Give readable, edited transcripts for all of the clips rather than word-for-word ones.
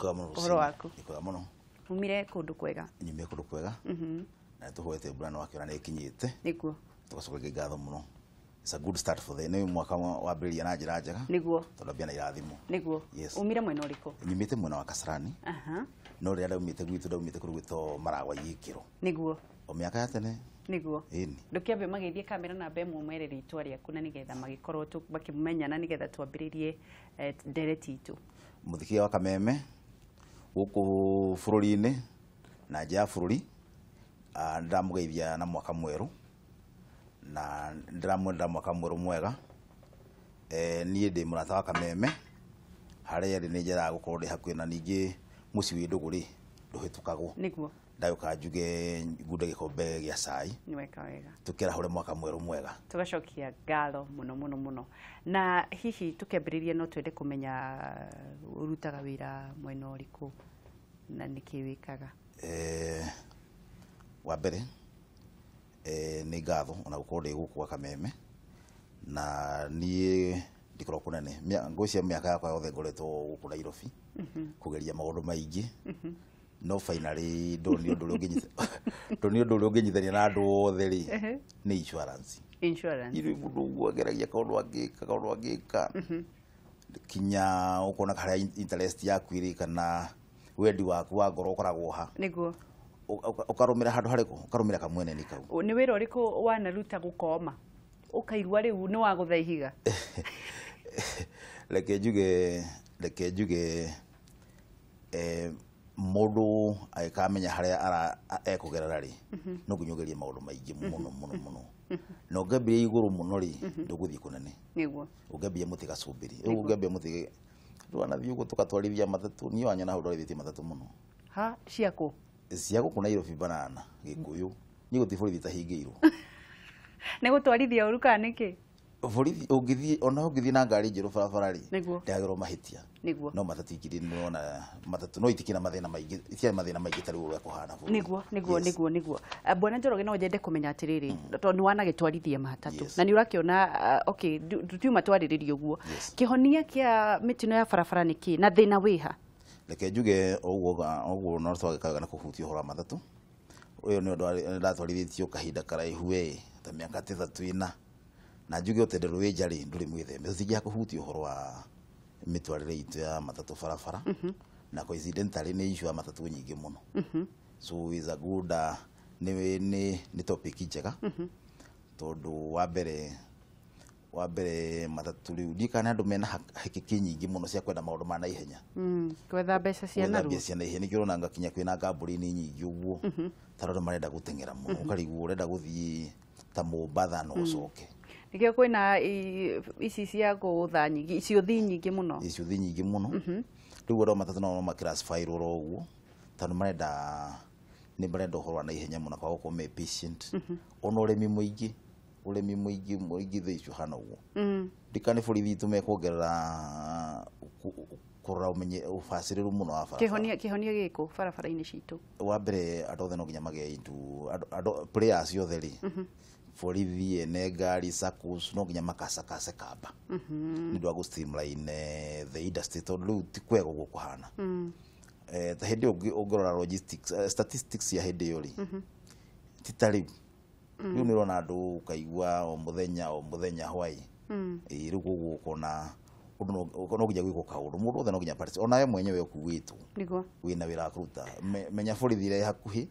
Uhoro waku? Ndikwega muno. Umire kundu kwega? Nyumire kundu kwega. Na tuhoete mbura no akiona nekinyite. Niguo. Tugacoka ngatho muno. It's a good start for the new mwaka wa mbĩrĩria na njĩra njega. Niguo. Tondũ mbia na irathimo. Niguo. Yes. Umire mwena ũrĩkũ? Nyumite mwena wa Kasarani. No rĩrĩa ndaumite gwitũ ndaumite kũrĩ gwĩtwo Maragwa Yikĩro. Niguo. O mĩaka ya tene. Niguo. Ĩni. Ndũkĩambe magĩthie kamera na mbe mũmere rĩtwa rĩaku na nĩgetha magĩkorwo makĩmenyana nĩgetha twambĩrĩrie ndereti itũ. Mũthikia wa Kameme gũkũ bũrũri-inĩ na nja ya bũrũri ndamũgeithia na mwaka mwerũ na ndiramwenda mwaka mwerũ mwega. Niĩ ndĩ mũrata wa Kameme harĩa rĩ nĩ njĩra gũkorwo ndĩ hakuhĩ na ningĩ mũciĩ wĩ Ndũgũrĩ ndũhĩtũkagwo. Niguo. Ndayoka njuge ngunde gĩkombe gĩa cai. Nĩ weka wega. Tũkĩrahũre mwaka mwerũ mwega. Tugacokia ngatho mũno mũno mũno. Na hihi tukĩambĩrĩria no twende kũmenya ũrutaga wĩra mwena ũrĩkũ na nĩkĩ wĩkaga? Wa mbere nĩ ngatho ona gũkorwo ndĩ gũkũ Kameme na niĩ ndikorwo kũnene ngwĩcia mĩaka yakwa yothe ngoretwo gũkũ Nairobi kũgeria maũndũ maingĩ. No finally ndonio ũndũ ũrĩa ũngĩnyithania na andũ othe rĩ nĩ insurance. Irĩ mũndũ ũguo ageragia kaũndũ angĩka kinya ũkona harĩa interest yaku ĩrĩ kana wendi waku wa ngoro ũkoragwo ha. Niguo. Ũkarũmĩra handũ harĩkũ ũkarũmĩra kamwene-inĩ kau. Nĩ wĩra ũrĩkũ wanaruta gũkoma ũkaigua rĩu nĩ wagũtha ihiga? Reke njuge mũndũ agĩkamenya harĩa ekũgerera rĩ no nginya ũgerie maũndũ maingĩ mũno mũno mũno. Na ũngĩambia igũrũ mũno rĩ ndũgũthiĩ kũnene. Niguo. Ũngĩambia mũtĩ gacũmbĩrĩ rĩu ũngĩambia mũtĩ ndwanathiĩ ũguo tũgatwarithia matatũ niĩ wanyona hau ndwarithĩtie matatũ mũno. Ha ciakũ? Cia gũkũ Nairobi banana Gĩkũyũ niĩ gũthiĩ borithi tahingĩirwo. Nĩ gũtwarithia ũru kana nĩkĩ? Borithi ũngĩthiĩ ona ũngĩthiĩ na ngari njerũ barabara rĩ ndagĩrwo mahĩtia. Niguo. No matatũ ingĩ nĩwona matatũ no itikĩna mathĩna maingĩ itirĩ mathĩna maingĩ tarĩ ũrĩa kũhana bũrũri. Niguo. Bwana Njoroge no nyende kũmenya atĩrĩrĩ tondũ nĩ wanagĩtwarithia matatũ na nĩ ũrakĩona okay tutiuma twarĩrĩria ũguo kĩhonia kĩa mĩtino ya barabara nĩ kĩ na thĩna wĩha? Reke njuge ũguo no twagĩkaga na kũhutia ũhoro wa matatũ. Ũyũ nĩ ũndũ ndatwarithĩtio kahinda karaihu ta mĩaka 3 ĩna na njuge ũtenderũ wĩ nja rĩ ndũrĩ mwĩtheme ũthigia kũhutia ũhoro wa mĩtwarĩre itũ ya matatũ barabara na coincidentally nĩ issue ya matatũ nyingĩ mũno. So is a good nĩ topic njega tondũ wa mbere matatũ rĩu ndikana andũ mena hakiki nyingĩ mũno cia kwenda maũndũ ma naihenya. Gwetha mbeca cia narua. Mbeca cia naihenya nĩkĩo ũrona ngakinya kwĩna ngambũri-inĩ nyingĩ ũguo tarĩ andũ marenda gũteng'era mũno ũkarigwo ũrenda gũthiĩ ta Mombatha no ũcoke. Nĩkĩo kwĩna ici cia gũtha nyingĩ iciothi nyingĩ mũno. Iciothi nyingĩ mũno. Rĩu andũ matatũ no makĩraspire oro ũguo tondũ nĩ marenda ũhoro wa naihenya mũno kwa gũkorwo me patient. Ona ũrĩmi mũingĩ thĩ icio hana ũguo. Ndikane borithi itũ mekuongerera kũrora ũbacĩrĩru mũno wa barabara. Kĩhonia gĩkũ barabara-inĩ citũ? Wa mbere andũ othe no nginya magĩe into players othe rĩ borithi ene ngari SACCOs no nginya makacakace kamba nĩ ũndũ wa gũ-streamline the industry tondũ rĩu ti kwega ũguo kũhana. Ta hĩndĩ ũngĩrora logistics statistics ya hĩndĩ ĩyo rĩ ti ta rĩu. Rĩu nĩ ũrona andũ ũkaigua o mũthenya hwaĩ rĩu ũguo ũkona ũndũ no nginya gwĩkwo kaũndũ mũndũ othe no nginya participate ona we mwenyewe ũkuĩtwo wĩna wĩra wa kũruta menya borithi ĩrĩa hakuhĩ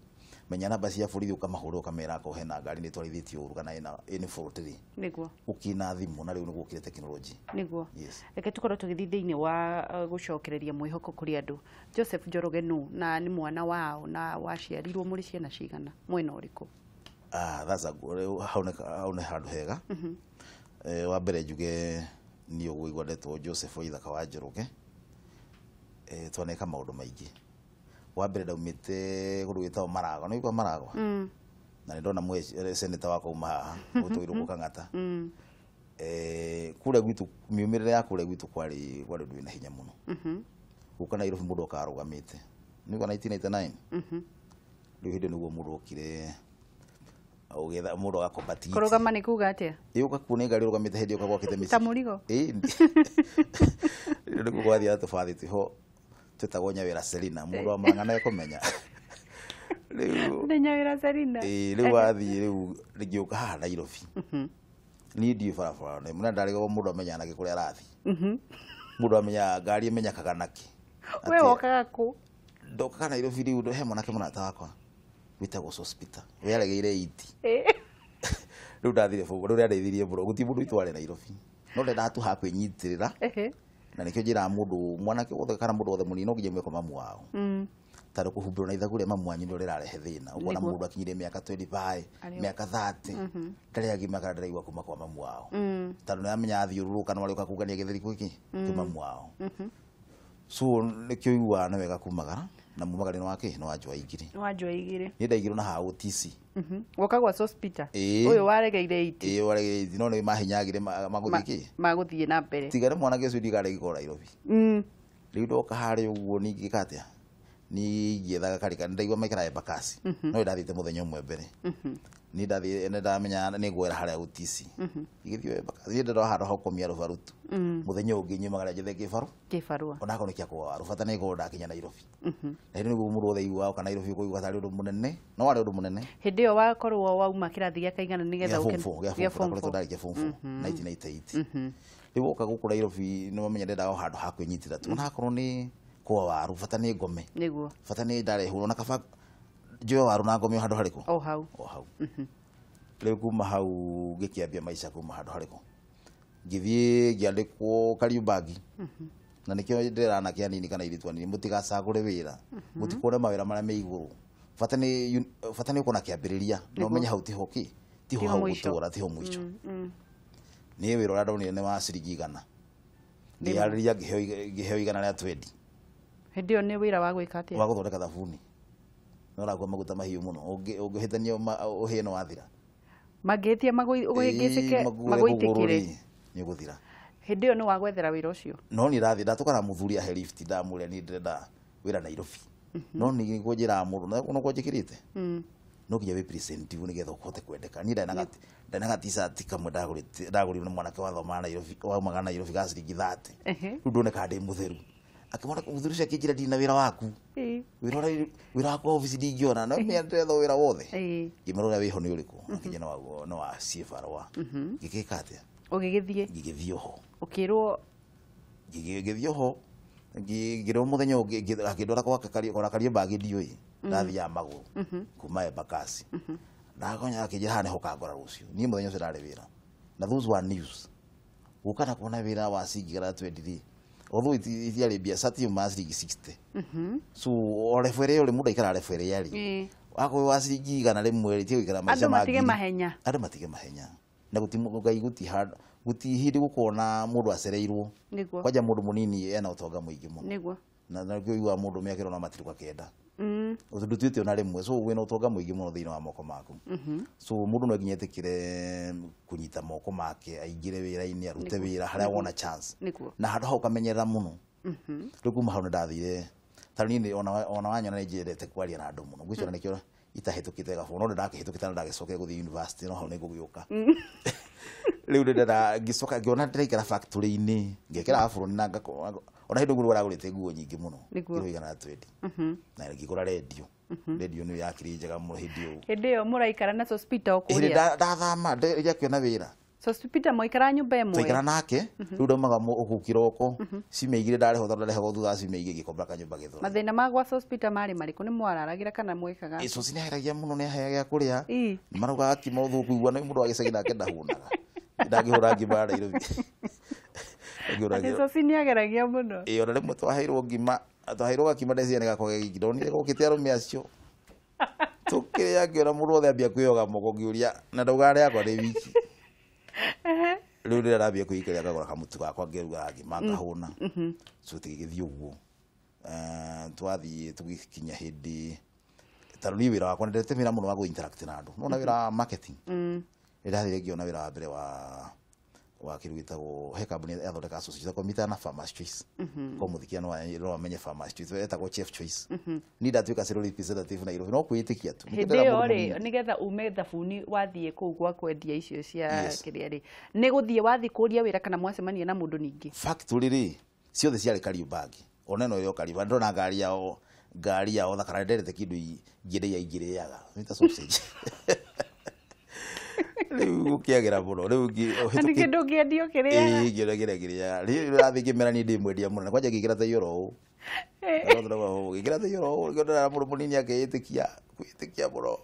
menya namba cia borithi ũkamahũrĩra ũkamera akorwo hena ngari nĩ twarithĩtio ũru kana ĩnĩ fault rĩ ũkĩna thimũ na rĩu nĩ gũkĩre tekinoronjĩ. Niguo. Reke tũkorwo tũgĩthiĩ thĩinĩ wa gũcokereria mwĩhoko kũrĩ andũ. Joseph Njoroge nũ na nĩ mwana wao na waciarirwo mũrĩ ciana cigana mwena ũrĩkũ? That's a good hau nĩ handũ hega. Wa mbere njuge niĩ ũgũigua ndetwo Joseph Waithaka wa Njoroge twaneka maũndũ maingĩ. Wa mbere ndaumĩte kũndũ gwĩtagwo Maragwa nĩ ũigua Maragwa na nĩ ndona senator wa kauma haha Mũtũirũkũ Kang'ata. Kũrĩa gwitũ miumĩrĩre ya kũrĩa gwitũ kwarĩ ndũ na hinya mũno. Gũka Nairobi mũndũ akarũgamĩte nĩ ũigua 1999 rĩu hĩndĩ nĩguo mũndũ okire ũgetha mũndũ agakombatia. Kũrũgama nĩ kuuga atĩa? Ũgakua ngari ũrũgamĩte hĩndĩ ũkagwakĩte mĩciĩ. Ta mũrigo? Nĩ gũgwathiĩ tũbathĩte ho twetagwo Nyawira Selina mundu wa Murang'a kumenya riu Nyawira Selina riu athii riu ngĩũka haha Nairobi ni ndi barabara ne muna ndari go mundu amenya nake kuria arathi mundu amenya ngari imenyakaga naki we wokaga ku ndoka Nairobi riu he mwanake munata wakwa witagwo hospital we aregeire iti riu ndathire fugo riu ndeithirie bro guti mundu itware Nairobi no ndenda tu ha kwinyitirira na nikio njira mundu mwanake wothe kana mundu wothe munini no nginya mweko mamu wao taro kuhumbirwo na ithagu ria mamu anyu ndio rirarehe thina ukona mundu akinyire miaka 25 miaka 30 ndari agima kana ndaraigwa kuma kwa mamu wao taro nĩamenya athiũrũrũka no arĩũka kugania gĩtheri gwiki kĩ mamu wao so nikio igua na wega kumagara na mumagarino wake no Kurung'a Igiri ni ndaigirwo na ha OTC wokagwa hospital uyu waregeire iti waregeire iti no nĩ mahinyagire maguthie na mbere tigare mwanake ũcio ndigare gikora Nairobi riu ndoka harĩ ũguo ningĩka atĩa ni ngĩethaga karika ndaigua maikara Embakasi no ndathite muthenya ũmwe mbere ni ndathie ndamenya nĩ ngwera harĩa OTC igĩthio Embakasi ndĩro handũ ha gũkomia rũbarutu muthenya ũngĩ nyumagara njethe kĩbarua ona ko nĩkĩa kwa rũbata nĩ ngoro ndakinya Nairobi na nĩ nĩguo mũndũ wothe igua kana Nairobi kũigua tarĩ ũndũ mũnene no warĩ ũndũ mũnene hĩndĩ ĩyo wakorwo wauma kĩrathi gĩa kaigana nĩgetha gĩa form 4 1998 rĩu ũka gũkũ Nairobi nĩ wamenya ndendaga handũ ha kwĩnyitĩra tu na hakorwo nĩ kwa waru bata nĩ ngome nĩguo bata nĩ ndarehwo na kaba njoe waru na ngome handũ harĩkũ o hau rĩu kuma hau ngĩkĩambia maica kuma handũ harĩkũ ngĩthiĩ ngĩandĩkwo Kariubangi na nĩkĩo ndĩrana kĩa nini kana iritu nini mũtigacagũre wĩra mũtikũre mawĩra marĩa me igũrũ bata nĩ ũkona kĩambĩrĩria no menya hau tiho hau gũtũra tiho mũico nĩ wĩra ũrĩa ndonire nĩ wa ciringi 100 ngĩharĩria ngĩheo 100 rĩa 20 hĩndĩ ĩyo nĩ wĩra wa gwĩka atĩa wa gũthondeka thabuni no ragwo maguta mahiũ mũno ũngĩhĩtania ũhĩe no wathira mangĩtia magũigĩcike magũitikire nĩ gũthira hĩndĩ ĩyo nĩ wagwethera wĩra ũcio no nĩ rathi ndatukana mũthuri ahe lift ndamũrĩa nĩ ndĩrenda wĩra Nairobi no nĩ kũnjĩra mũndũ no kũnjĩkĩrĩte no nginya wĩ present nĩgetha ũhote kwendeka niĩ ndana t-shirt kamwe ndagũrĩrwo nĩ mwanake wathoma Nairobi waumaga Nairobi ga ciringi 30 rĩu ndoneka ndĩ mũtheru akimwona mũthuri ũcio akĩnjĩra ndina wĩra waku wĩra waku office ndingĩona no mĩa ndetha wĩra wothe ngĩmera ũrĩa wĩho nĩ ũrĩkũ akĩnjĩra no wa CFRwa ngĩkĩka atĩa ngĩgĩthiĩ ho ũkĩrwo ngĩgĩthiĩ ho ngĩrwo mũthenya ũngĩ akĩndwara kwa Kariubangi ndiũĩ ndathiaga magũrũ kuma Embakasi ndakonya akĩnjĩra haha nĩho kangora rũciũ niĩ mũthenya ũcio ndarĩ wĩra na those were news gũka na kuona wĩra wa ciringi 23 although itiarĩ mbia sati ma ciringi 60 so orefere yole mũndũ aikara refere yari wako wa ciringi 100 rĩmwe tio ikara maica mangĩ andũ matige mahenya na Ngai guti hindi gũkona mũndũ acereirwo kwaja mũndũ mũnini ena ũtonga mũingĩ mũno na nĩkĩo igua mũndũ mĩakĩrwo na matirikwa kenda ũtũtuĩte ona rĩmwe so wĩna ũtonga mũingĩ mũno thĩinĩ wa moko maku so mũndũ no nginya etĩkĩre kũnyita moko make aingĩre wĩra-inĩ arute wĩra harĩa wona chance na handũ hau kamenyerera mũno rĩu kuma hau nĩ ndathire tarĩ niĩ ona wanyona nĩ njendete kwaria na andũ mũno gwĩciona nĩkĩo itahĩtũkĩte gabu no ndakĩhĩtũkĩte na ndagĩcokera gũthiĩ university no hau nĩ ngũgĩũka rĩu ndĩrenda ngĩcoka ngĩona ndĩraikara factory-inĩ ngĩkĩra aburoni na ona hĩndĩ nguo aragũrĩte nguo nyingĩ mũno kiro 120 na ngĩgũra radio nĩ yakiri njega mũno hĩndĩ ĩyo mũraikara na hospital kũrĩa ndathama ndĩrakĩona wĩra hospital mũikara nyũmba ĩmwe tũikara nake rĩu ndaumaga ũkiroko cimeigire ndarĩho tondũ ndarĩho thutha cimeigire ngĩkomba kanyũmba gĩthoro mathĩna magwa hospital marĩ marĩkũ nĩ mwararagĩra kana mwĩkaga ico cinaheragia mũno nĩ aheaga kũrĩa marauga akima ũthũku igua na mũndũ agĩcagi nake ndahunaga ndangĩhũra ngima Nairobi ico ciniageragia mũno ona rĩmwe twaheirwo gakima ndeciria nĩ gakoge giki ndonire gũkĩte arũme acio tũkĩrĩa ngĩona mũndũ wothe ambia kwĩyoga moko ngĩũria na ndauga rĩakwa rĩ wiki rĩu rĩrĩa ndambia kwĩikaria ngagũra kamũtu gakwa ngĩruga ngima ngahũna so tũgĩgĩthiĩ ũguo twathiĩ tũgĩkinya hĩndĩ tarĩ niĩ wĩra wakwa nĩndete wĩra mũno wa gũ-interact na andũ nona wĩra wa marketing nĩndathire ngĩona wĩra wa mbere wa kĩndũ gĩtagwo he kambuni yathondeka association komita na Farmers Choice kwa mũthikia no amenye Farmers Choice etagwo Chef Choice niĩ ndatuĩka sales representative Nairobi no kwĩĩtĩkia tu hĩndĩ ĩyo rĩ nĩgetha ume thabuni wathiĩ kũu gwa kwendia icio cia kĩrĩa rĩ nĩ gũthiĩ wathiĩ kũria wĩra kana mwacemania na mũndũ ningĩ factory rĩ ciothe ciarĩ Kariubangi oneno yo kariba ndona ngari yao thakara nderete kindu ngire ya igire yaga nita sausage riu ukiagira muno riu ani kindu ngiendio kiria ngira rathi ngimera ni ndimwendia muno na kwanja ngigira ta yoro ngigira ta yoro ngona muno munini akeyitikia kwitikia muno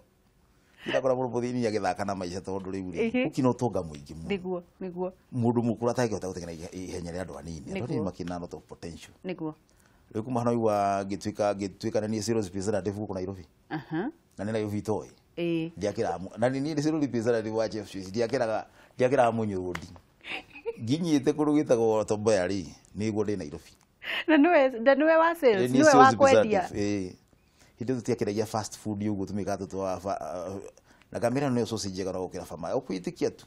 ndakora muno muthini agithaka na maica tondu riu ukino tonga muingi muno niguo mundu mukuru atangihota gutekena ihenya ria andu anini andu makina not of potential niguo riu kuma hano iwa gitwika na ni serious representative huko Nairobi na ni Nairobi toy ndiakira na ni serious representative wa chief Swiss ndiakira munyurudi nginyite kurugita go tomboya ri niguo ndi Nairobi na niwe wa sales niwe wa kwendia hindi tutiakiragia fast food yugo tumika tutwa na kamera no sausage kana gukira fama ukwitikia tu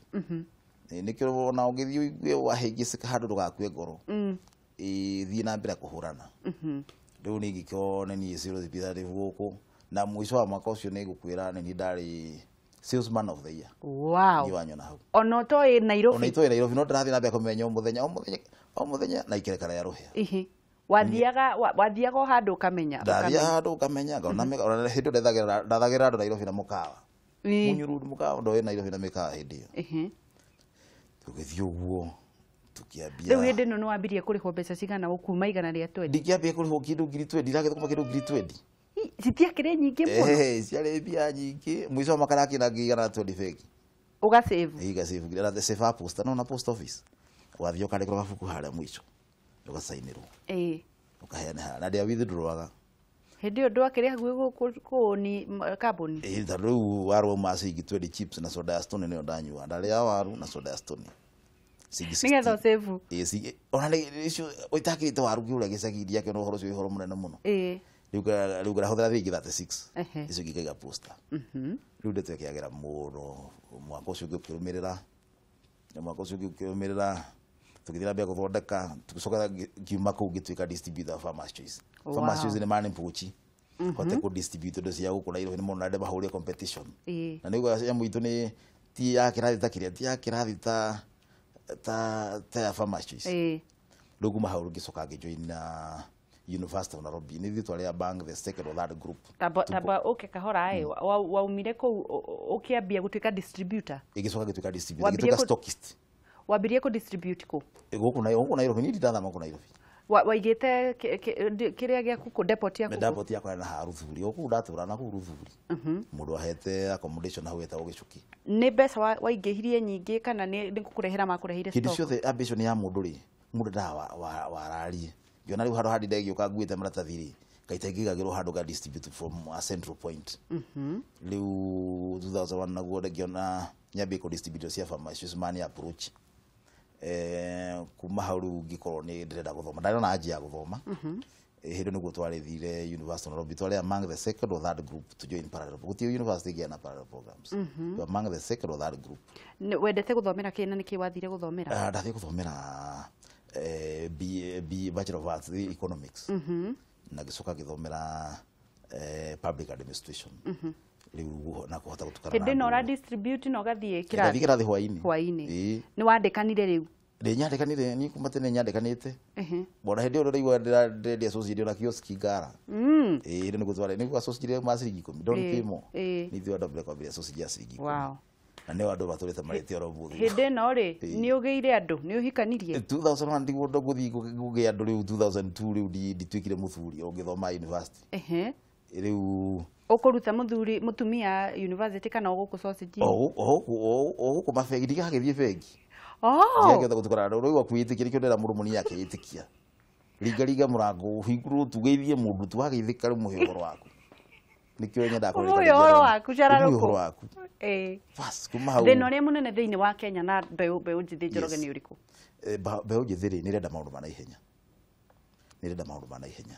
nikyo na ugithio igwe wahingicika handu ndugakue ngoro thii na mbere kuhurana riu ni gikyo ni serious representative guku na mwisho wa mwaka ucio ni gukwira ni ndari salesman of the year wow ni wanyona hau ono toi Nairobi no ndathi na mbere kumenya o muthenya na ikerekana ya ruhia wathiaga handu ukamenya ngona hindu ndathagira andu Nairobi na mukawa munyururu mukawa ndo Nairobi na mikawa hindi tugithio guo tukiambia riu hindi no wambirie kuriho mbeca cigana ukuma igana ria 20 ndikiambia kuriho kindu 20 ndiragetha kindu 20 citiakire nyingi muno ciarĩ mbia nyingĩ mwico wa mwaka nakina ngigana 20 fake ugasave na the save post no na post office wathio kandikwa gabuku haria mwico ugasainirwo ukaheana na ndia withdrawaga hindi undu akire haguo ku ni carbon riu waru macingi 20 chips na soda ya stone nio ndanyua ndaria waru na soda ya stone nigetha save ona icio uitakirite waru kiura gicagiria kio no horo cio horo munene muno riu ngarahuthira thingi 36 icio ngikaiga poster riu ndetwekiagira muno mwaka ucio ngiukirumirira tukithira mbia guthondeka tugicoka kiuma kuu gitwika distributor Farmers Choice Farmers Choice ni mani mpuchi kote ku distribute ndo cia gukura iro ni muno na ndeba hauria competition na niguo ya muitu ni ti ya kirathi ta kiria ti ya kirathi ta Farmers Choice riu kuma hau ngicoka ngijoin na University of Nairobi ni thitwa ria bank the second or third group taba kahora waumire ku ukiambia gutwika distributor igicoka gitwika distributor gitwika stockist wabirie ku distribute ku guku Nairobi ni ndathama ku Nairobi waigite kiria gia ku depot yakwa na haruthuri oku ndatura na ku ruthuri mundu ahete accommodation hau eta ugicuki ni mbeca waigihirie nyingi kana ni ngukurehera makurehire stock kidi ciothe ambition ya mundu ri mundu wararie yona riu handu handi ndegiuka nguite maratathiri kaitengigagirwo handu ga distribute from a central point riu 2001 naguo ndegiona nyambi ku distributor cia Farmers Choice mani approach kuma hau riu ngikorwo ni ndirenda guthoma ndarona aji ya guthoma hindi niguo twarithire University of Nairobi twari among the second or third group to join parallel guti university giana parallel programs among the second or third group wendete guthomera kina niki wathire guthomera ndathi guthomera Bachelor of Arts Economics na gicoka githomera Public Administration riu na kuhota gutukana hindi no ra distribute no gathie kirathi hwaini ni wandekanire riu nyandekanire ni kuma tene nyandekanite bona hindi ro riu ndire associate na kioski ngara ri ni gutwara ni associate ma ciringi 10 ndoni kimo ni thio double kwa bila associate ya ciringi wow na ne andu baturite marite oro buthu hindi no ri ni ugeire andu ni uhikanirie 2001 ndi gundu guthi guge andu riu 2002 riu nditwikire muthuri ongithoma university riu ukuruta mutumia university kana uguku sausage oguku mafegi ndigagithie fegi ndiagitha gutukana andu riu akuitikia kio ndera murumuni yake itikia riga murango hinguru tugeithie mundu tuageithika riu muhoro waku nikio nyenda ko muhoro waku cararuku muhoro waku bas kuma hau thina ria munene thiini wa Kenya na mbeu njithi njoroge ni uriku mbeu njithi ri nirenda maundu mana ihenya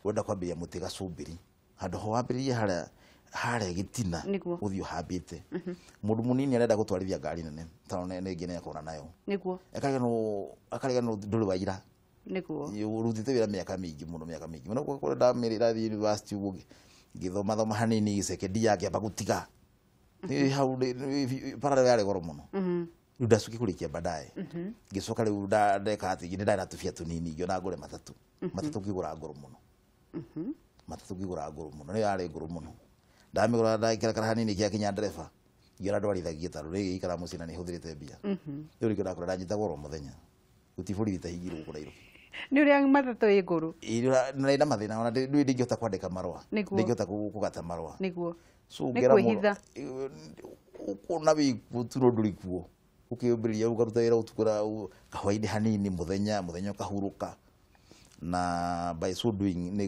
wenda kwambia mutiga cumbiri handu ho wambiririe haria gitina uthio hambite mundu munini arenda gutwarithia ngari nene taone ningi ne akona nayo niguo akariga no nduri wa ira niguo urutite wira miaka mingi muno ko ndamirira thi university uguo ngithoma hanini second yake aba gutiga ni hau parallel yale goro muno ndacuki kurikia baadaye gicoka riu ndeka ati ngine ndana tufia tunini ngiona ngure matatu ngigura nguru muno matatu ngigura nguru muno ni yari nguru muno ndamigura ndakira kara hanini kia kinya ndereba ngira ndwarithagia taru ri ikara mucina ni huthirite mbia riu ngora kora ndanyita goro muthenya utifuri bitahigirwo kurairo ni uri matatu iguru na mathina ona ndingihota kwandika marua ndingihota kugata marua niguo so ngera ukona bikuturo ndurikuo ukiyumbiria ukaruta wira utukura kahwaini hanini muthenya kahuruka na by so doing ni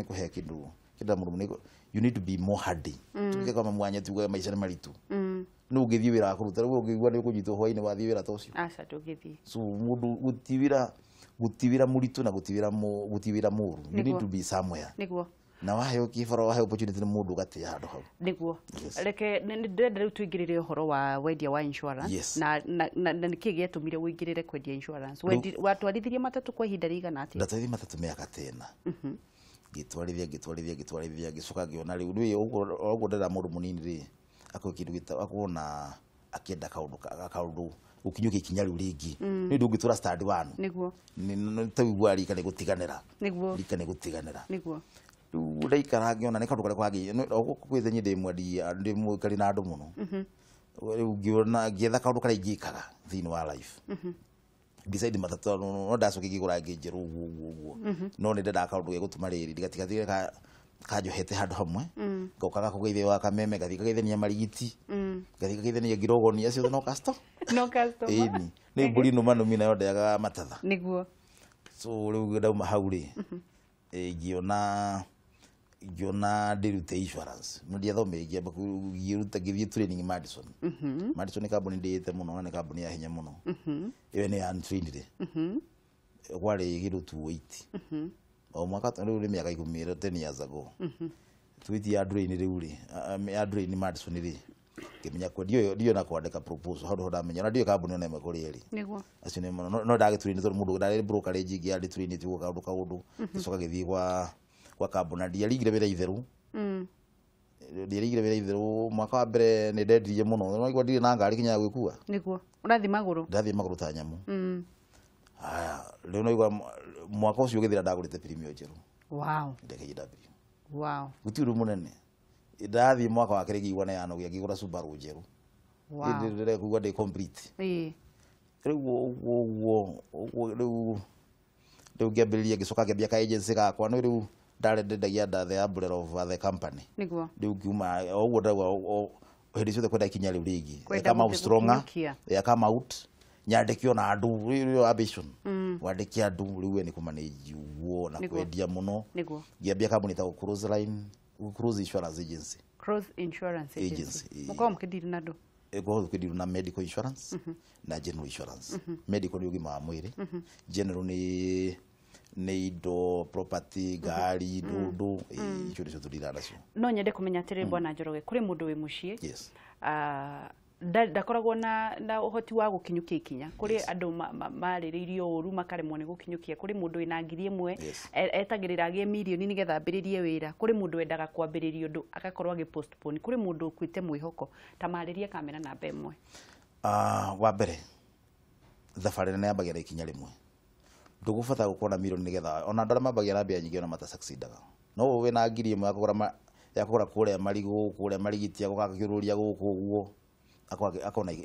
kuhe kindu kida mundu you need to be more hardy tuke kama mwanya tuwe maisha ni maritu no ugithie wira akuruta rwo ugigwa ni kunyitwo hwaini wathie wira tocio aca tugithie so mundu gutibira muritu na gutibira muru you need to be somewhere niguo na wahe kibaro wahe opportunity ni mundu gati handu hau niguo reke ndenda riu tuingirire uhoro wa wendia wa insurance na niki gietumire uingirire kwendia insurance watwarithirie matatu kwa ihinda rigana atia ndatwarithirie matatu miaka tena gitwarithia gicoka ngiona riu riu uguo ndera mundu munini ri ako kindu gita akona akienda kaundu ukinyuke ikinya riu ringi ni ndungitura stand wanu niguo ni tawigwa rika ni gutiganira niguo ndaikara ngiona ni kandu kare kwagi kwithenya ndi mwikari na andu muno riu ngiona ngietha kandu kare ingikaga thini wa life decide matatu no ndacoke ngigura ngijeru uguo no ni ndenda kandu ge gutuma riri ndigatigathire kajohete handu hamwe ngokaga kugeithia wa kameme gathikageithania marigiti gathikageithania ngirogoni acio no customer ini ni mburi no manu mina yonde aga matatha niguo so riu ndauma hau ri ngiona ndirute insurance mundia thome ngiamba kugiruta ngithie training Madison ni kambuni ndiyete muno na kambuni ya hinya muno iyo ni untrained gwari giru 280 o mwaka riu ni miaka 10 years ago twiti ya drain riu ri ya drain Madison ri kimenya kwa dio na kwandika proposal handu ndamenya na dio kambuni na imwe ri niguo acio ni no ndagitwini to mundu ndari brokerage ngi ya twini tu kaundu gicoka githii kwa kambuna ndia rigire wira itheru ndia rigire wira itheru mwaka wa mbere ni ndendirie muno no igwa ndire na ngari kinya gwikua niguo urathi maguru ndathi maguru ta nyamu aya riu no igwa mwaka ucio githira ndagurite premium njeru wow gutiru munene ndathi mwaka wa kire giigwa na yano gigura Subaru njeru ndire kugwa de complete riu ngiambiriria gicoka ngiambia ka agency gakwa no riu ndare ndendagia the umbrella of the company niguo riu ngiuma oguo ndawa hindi ciothe kwenda ikinya riu ringi kama out stronger kama out nyandikio na andu riu ambition wandiki andu riu ni kumanage uguo na kwendia muno ngiambia kambuni ta Cruise Insurance Agency mukao mukidiri nado kudiru na medical insurance na general insurance medical ni ugima wa mwiri general ni indo property gari ndu icio nicio tudira nacio no nyende kumenya atiri bwana Njoroge kuri mundu wi mucii ndakoragwo na uhoti wa gukinyukia ikinya kuri andu mariririo uru makaremwo ni gukinyukia kuri mundu ina ngiri imwe etagirira agie milioni nigetha ambiririe wira kuri mundu wendaga kwambiririo ndu agakorwo agi postpone kuri mundu kwite mwihoko ta maririe kamera namba imwe wa mbere thabarĩ nene yambagia na ikinya rimwe ndugubata gukona milioni nigetha ona ndara mambagia na mbia nyingi ona mata succeedaga no we na ngiri imwe yakugura kuria marigu kuria marigitia gukakiururia guku uguo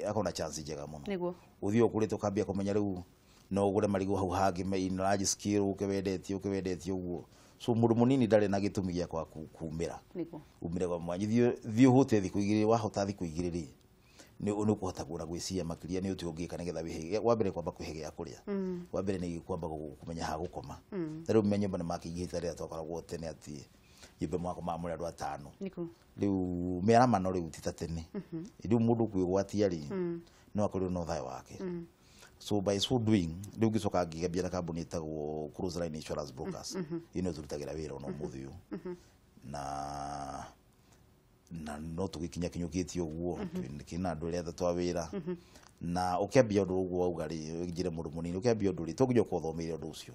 akona chance njega muno niguo uthio kurite ukambia kumenya riu no ugure marigu hau hangi in large scale ukiwendetie uguo so mundu munini ndari na gitumi gia kwa kumira niguo umire kwa mwanyi thio hote thiku igiri wahota thiku igiri ri ni ukuhota kura gwiciria makiria ni uti ungika nigetha wihe wa mbere kwamba kwihe gya kuria wa mbere ni kwamba kumenya ha gukoma riu menye bana makigita ria twakoragwo tene ati ibe mwako mamuri andu atano riu miaramano riu tita tene riu mundu kwigwatia ri no akorwo no thayo wake so by so doing riu gicoka ngigambia na kambuni itagwo Cruise Insurance Brokers ino turutagira wira no muthiu na no tugikinya kinyukitio uguo kina andu ria twa wira na ukiambia undu uguo ugari njire mundu munini ukiambia undu ri tuginya kuthomeire undu ucio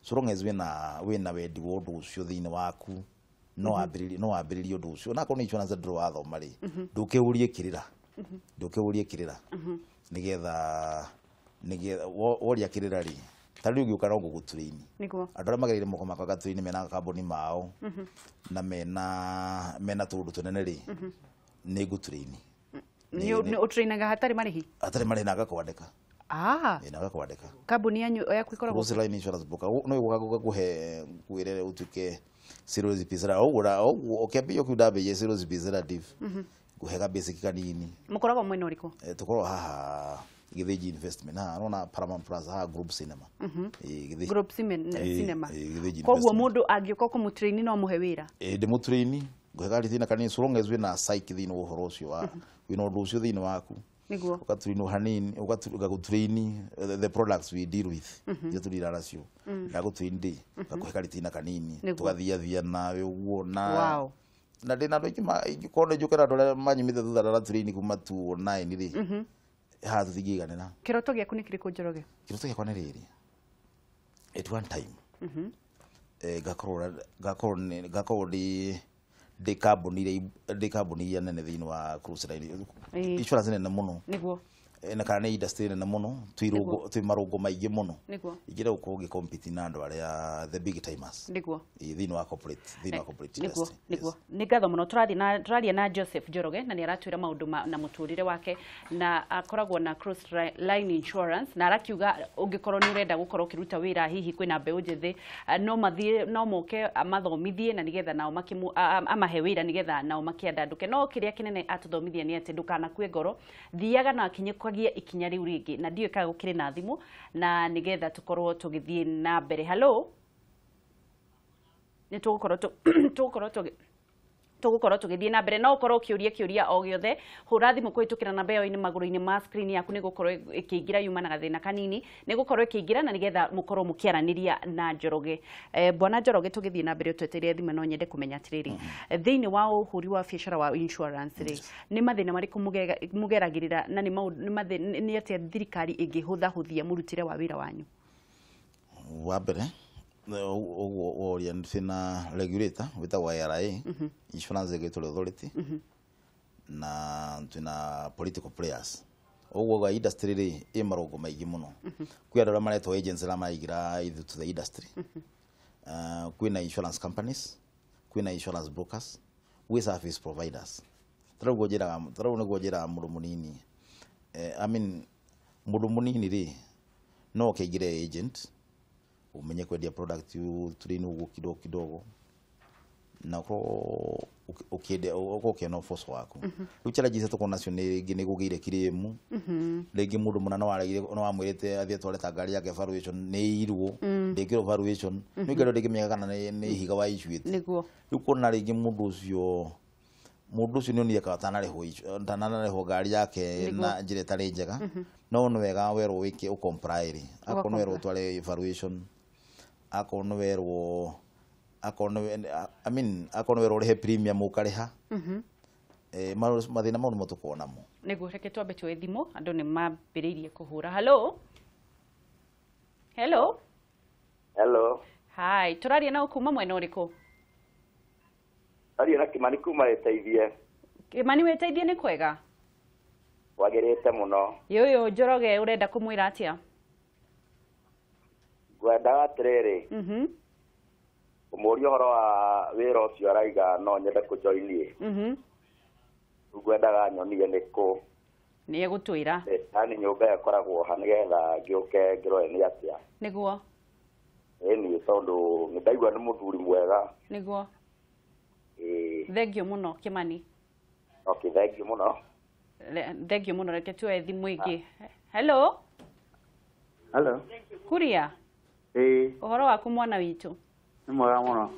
so long as wina wendi wa undu ucio thini waku no ambiririe undu ucio na kono insurance ndro wathoma ri ndukiurie kirira ndukiurie kirira nigetha woria kirira ri tari ugiuka no gugutrain niguo andå arä magereire moko makwa gatrain mena kambuni mao na mena tå tunene rä nä ngutrain nä å trainaga hatarä marä na gakwandäka na gakwandäka kambuni yaku ikoragwo Kurung'a insurance broker no iguga guhe kwirere utuke serious pizza o kebio kuda be serious pizza div guhega basic kanini mukoragwo mwena uriku tukorwo haha Githiji investment arona Paramount Plaza ha group cinema group cinema koguo mundu angioka kumutrain no muhe wira de mutrain guhega rithina kanini so long as we na psyche thina uhoro ucio wa wina undu ucio thina waku niguo ugatrain hanini ugatrain the products we deal with je tulira nacio na gutrain di guhega rithina kanini tugathia nawe uguo na ndina ndu kone jukera ndore manyimite thutha na train kuma 209 ri ha tuthigiganena kiroto giaku ni kiriko Njoroge kiroto giakwa ni riri at one time gakorwo de carbon ya nene thini wa Kurung'a insurance nene muno niguo na kana ni industry nene muno twi marungo maige muno niguo igira uko compete na andu aria the big timers niguo thini wa corporate industry niguo ni ngatho muno turaria na Joseph Njoroge na ni aratwira maundu na muturire wake na akoragwo na Kurung'a insurance na arakiuga ungikorwo ni urenda gukorwo kiruta wira hihi kwina mbeu njethi no moke amathomithie na nigetha nao amahe wira nigetha nao makiandanduke no kiria kinene atuthomithia ni ati ndukana kwe ngoro thiaga na akinye kwagia ikinya riu ringi na ndiyo kaga gukire na thimu na nigetha tukorwo tugithie na mbere hello ni tugukorwo tugithie na mbere no ukorwo kiuria o giothe hura thimu kuhitukira namba yo ini maguru-ini ma screen yaku ni gukorwo ikiingira yuma na gathina kanini ni gukorwo ikiingira na nigetha mukorwo mukiaraniria na Njoroge bwana Njoroge tugithie na mbere tweteria thimu no nyende kumenya atiriri thiini wa uhuri wa biashara wa insurance ri ni mathina mariku mugeragirira na ni atia thirikari ingihuthahuthia murutire wa wira wanyu wa mbere oria fina regulator witagwa IRA insurance regulatory authority na tuna political players ogwo industry ri imarongo maigi muno kwi andu mareto agents la maigira ithu to the industry kwina insurance companies kwina insurance brokers we service providers tarago njira mundu munini I mean mundu munini ri no keigire agent umenye kwendia product you train ugo kidogo na ko ukide ukokena force wako ruchara jise to national gine gugire kiremu legi mundu munana waragire no amwirete athie twareta ngari yake valuation ni irwo ndekiro valuation ni ngero ndikimenya kana ni higa wa issue niguo ruko na legi mundu ucio ni onire ka tanana reho ngari yake na njire tari njega no wega wero wiki u comply akono wero tware evaluation akono wero rehe premium ukariha mathina mau nimo tukona mo niguo reke twambe twe thimu andu ni mambiriirie kuhura hello hi turaria na ukuma mwena uriku ari na Kimani kuma eteithie Kimani weteithie ni kwega wagirite muno yoyo Njoroge urenda kumwira atia gwenda atiriri umurio horo wa wira ucio araiga no nyende kujoinie gwenda nyonie niko ni egutwira ani nyumba yakoragwo ha nigetha ngiuke ngiroe ni atia niguo ni tondu ndaigua ni muthuri mwega niguo thengio muno Kimani okay thengio muno reke tuwe thimu ingi hello kuria uhoro waku mwana witu ni mwega muno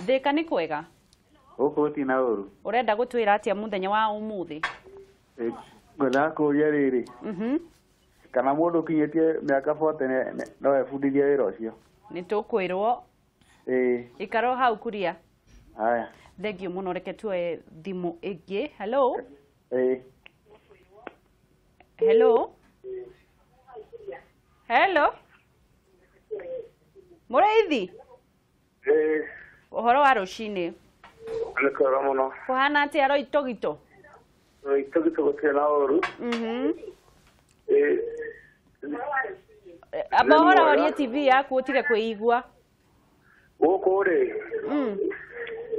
thika ni kwega uko tina uru urenda gutwira atia muthenya wa umuthi ngona kuria riri kana mundu kinyetie miaka 40 no ebundithia wira ucio ni tukwirwo ikaro hau kuria haya thengio muno reke tuwe thimu ingi hello Mureithi uhoro wa rucini Nikora muno kuhana atia ro itogito Itogitogotera oru. Abahora horia TV yaku utire kuigua. Gũkũ rĩ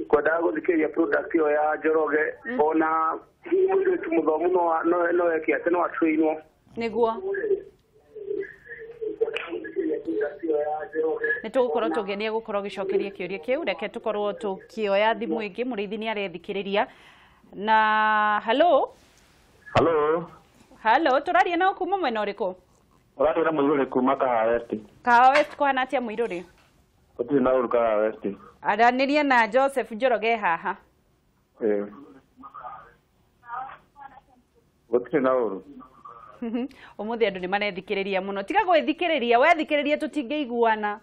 kwendaga gũthikĩrĩria product ĩyo ya Njoroge ona mũirĩtu mũthomu no eke atĩ no atrainwo nĩguo nĩtũgũkorwo tũgenia gũkorwo gĩcokeria kĩũria kĩu reke tũkorwo tũkĩoya thimũ ĩngĩ mũrĩithi nĩ arethikĩrĩria na halo tũraria na kuma mwena ũrĩkũ ũraria na Mũirũrĩ kuma Kahawa West kũhana atĩa Mũirũrĩ Gũtirĩ na ũru Kahawa West aranĩria na Joseph Njoroge haha Gũtirĩ na ũru Ũmũthĩ andũ nĩ marethikĩrĩria mũno tiga gwĩthikĩrĩria wethikĩrĩria tũtingĩiguana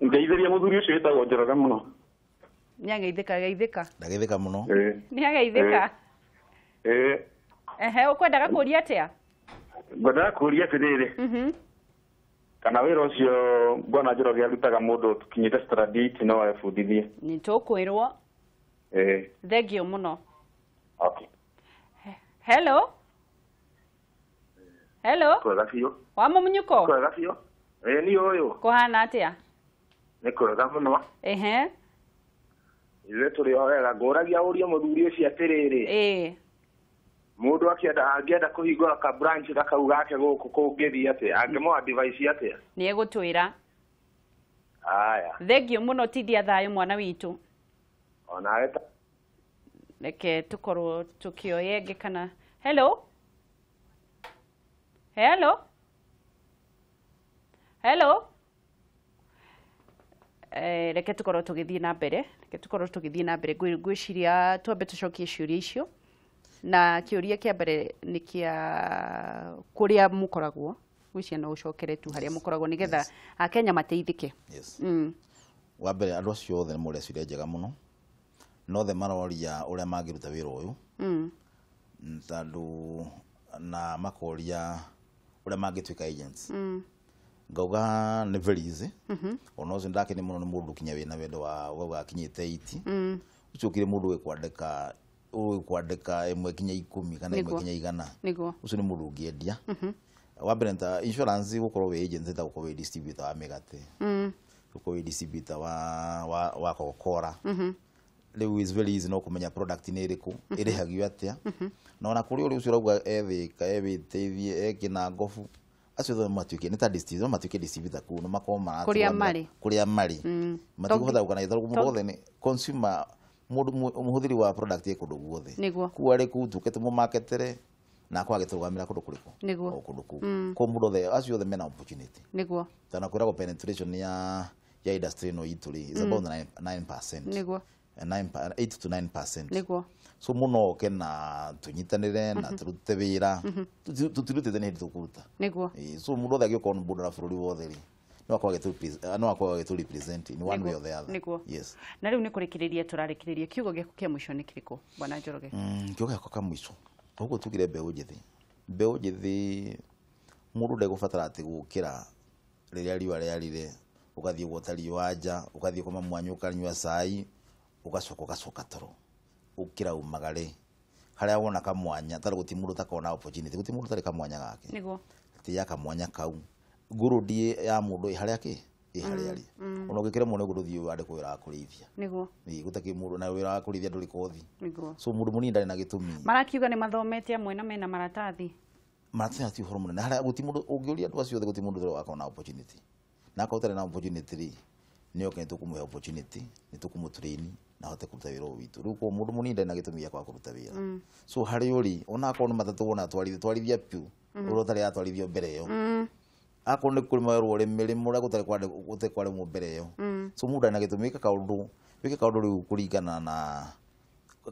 ngeithĩria mũthuri ũcio wĩtagwo Njoroge mũno Ndageithĩka mũno Ndageithĩka Nĩageithĩka ũkwendaga kũũria atĩa ngwendaga kũũria atĩrĩrĩ kana wĩra ũcio Bwana Njoroge arutaga mũndũ tũkinyĩte standard 8 no ebundithie nĩtũkwĩrwo thengiũ mũno okay hello kwega biũ wa mũmunyũko kwega biũ nĩ ũyũ kũhana atĩa nĩ kwega mũno ithuĩ tũrĩ o wega ngũragia ũria mũthuri ũcio atĩrĩrĩ mũndũ angĩenda kũhingũra ka branch gakau gake gũkũ kũngĩthiĩ atĩa angĩmoa device atĩa nĩ egũtwĩra aya thengiũ mũno tithia thayũ mwana witũ onawe reke tũkorwo tũkĩoya ĩngĩ kana hello reke tũkorwo tũgĩthiĩ na mbere ngwĩciria twambe tũcokie ciũria icio na kĩũria kĩa mbere nĩ kĩa kũrĩa mũkoragwo gwĩcia no ũcokere tu harĩa mũkoragwo nĩgetha akenya mateithĩke wa mbere andũ acio othe nĩ mũrĩa ciũria njega mũno no the maroria ũrĩa mangĩruta wĩra ũyũ tondũ na makoria ũrĩa mangĩtuĩka agents ngauga nĩ very easy ona ũcio ndakene mũno nĩ mũndũ kinya wĩna wendo wa gũgakinyĩte 8 ũcio kire mũndũ kwandĩka ĩmwe kinya 10 kana ĩmwe kinya 100 ũcio nĩ mũndũ ũngĩendia wa mbere ta insurance gũkorwo wĩ agent ta gũkorwo wĩ distributor wa mĩgate gũkorwo wĩ distributor wa Coca-Cola rĩu is very easy no kũmenya product nĩ ĩrĩkũ ĩrĩhagio atĩa na ona kũrĩ ũrĩa ũcio ũrauga ethĩka ewĩteithie ekina ngobu acio thoma matuĩke nĩ ta distributor matuĩke distributor kũu no makoma kũrĩa marĩ matikũhota gũkana itharo mũndũ wothe nĩ consumer mũhũthĩri wa product ĩkũndũ guothe kũu arĩ kũu tukete mu marketere na kwa gĩtũgamĩra kũndũ kũrĩkũ kũndũ kũu kũ mũndũ othe acio othe mena opportunity tana kwĩragwo penetration ya industry no itũrĩ is about 9% 8 to 9% so muno kena tunyitanire na turute wira tutirute thene hindi tukuruta so mũndũ othe agĩkorwo mũndũ na bũrũri wothe rĩ no akwa getu represent in one way or the other yes na rĩu nĩ kũrĩkĩrĩria tũrarĩkĩrĩria kiugo gĩaku kĩa mũico nĩ kĩrĩkũ Bwana Njoroge kiugo gĩaku kĩa mũico ũguo tugire mbeũ njĩthĩ mũndũ ndegũbatara atĩ gũkĩra rĩrĩa riũa rĩarire ũgathiĩ gũtari wanja ũgathiĩ kuma mwanya ũkanyua cai ugacoka toro ukira umagare haria wona kamwanya tari guti mundu takona opportunity guti mundu tari kamwanya gake niguo ti ya kamwanya kau ngurudi ya mundu haria ki haria ri ona ugikire mundu guruthi wande kwira kurithia niguo ni gutaki mundu na wira kurithia nduri kothi niguo so mundu munini ndari na gitumi marakiuga ni mathomete amwe na mena maratathi ti horo munene haria guti mundu ungiuria andu acio guti mundu wakona opportunity na kautare na opportunity ri ni okene tukumuhe opportunity ni tukumutrain na hote kuruta wira witu riu ko mundu muninde na gitumia kwa kuruta wira so hari uri ona ko matatu wona twarithia piu urotari atwarithio mbere yo ako ni kuri mayo uri mirimo ra gutari kware mu mbere yo so mundu na gitumika kaundu wike kaundu riu kuringana na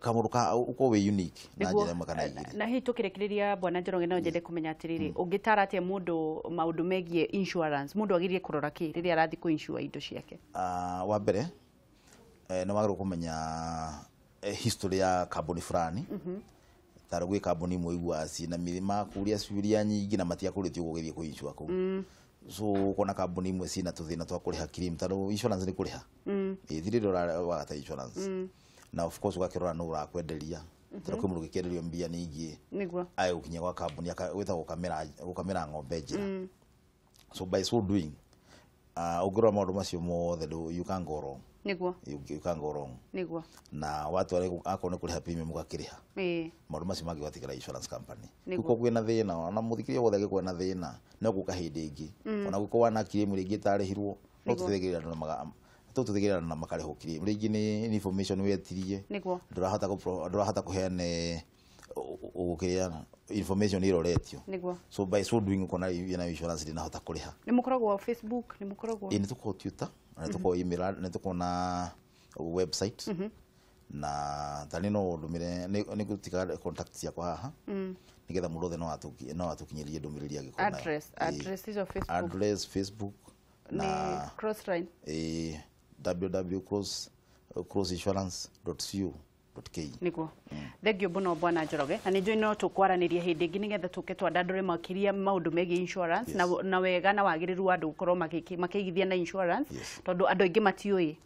kamuru ka uko we unique na njira makana igiri na hi tukirekereria Bwana Njoroge no njende kumenya atiriri ungitara atia mundu maundu megie insurance mundu agirie kurora ki riria arathi ku insure indo ciake wa mbere na wagĩrĩirwo kũmenya history ya kambuni fulani taro gwĩ kambuni imwe igua na mirima kuria ciuria nyingi na matia kũrĩtio gũgĩthiĩ kũinsure kũu so kona kambuni imwe cina tũthĩna twa kũrĩha claim taro insurance nĩ kũrĩha thirĩ wagata insurance na of course ũgakĩrora no ũrakwenderia tero mundu gikenderio mbia nyingi niguo ai ukinye gwa kambuni akawetha gukamera ng'ombe njira so by so doing ugirwa maundu macio mothe you can go wrong niguo you can go wrong niguo na watu wale akone kuriha premium gakiriha maundu macio mangi watikira insurance company kuko kwina thina ona muthikiria wothe gikwe na thina no guka hindi ingi ona guko wana kire muri ingi tarihirwo no tuthigirira na makarihukiri ringi ni information wetirie niguo ndurahota kuheane ugukiria information iroretio niguo so by so doing kona yana insurance dinahota kuriha ni mukoragwo Facebook ni mukoragwo ni tuko Twitter na tuko email na tuko na website na tani no ndumire ni gutika contact yakwa haha nigetha mundu othe no atukinyirie ndumiriri agikona address is Facebook address Facebook na crossline www.crossinsurance.co.ke niguo thengio bono bwana Njoroge na nijo no tukwaraniria hindi ngi nigetha tuke twandandure makiria maundu megi insurance na wega na wagiriru andu gukorwo makigithia na insurance tondu andu aingi matiui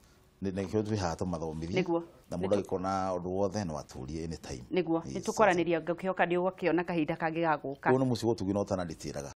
ni kio twi hato mathomithie niguo na mundu agikona undu wothe no aturie any time niguo ni tukwaraniria ngakihoka ndio gakiona kahinda kangi gaguka uno muci gutugina utana nditiraga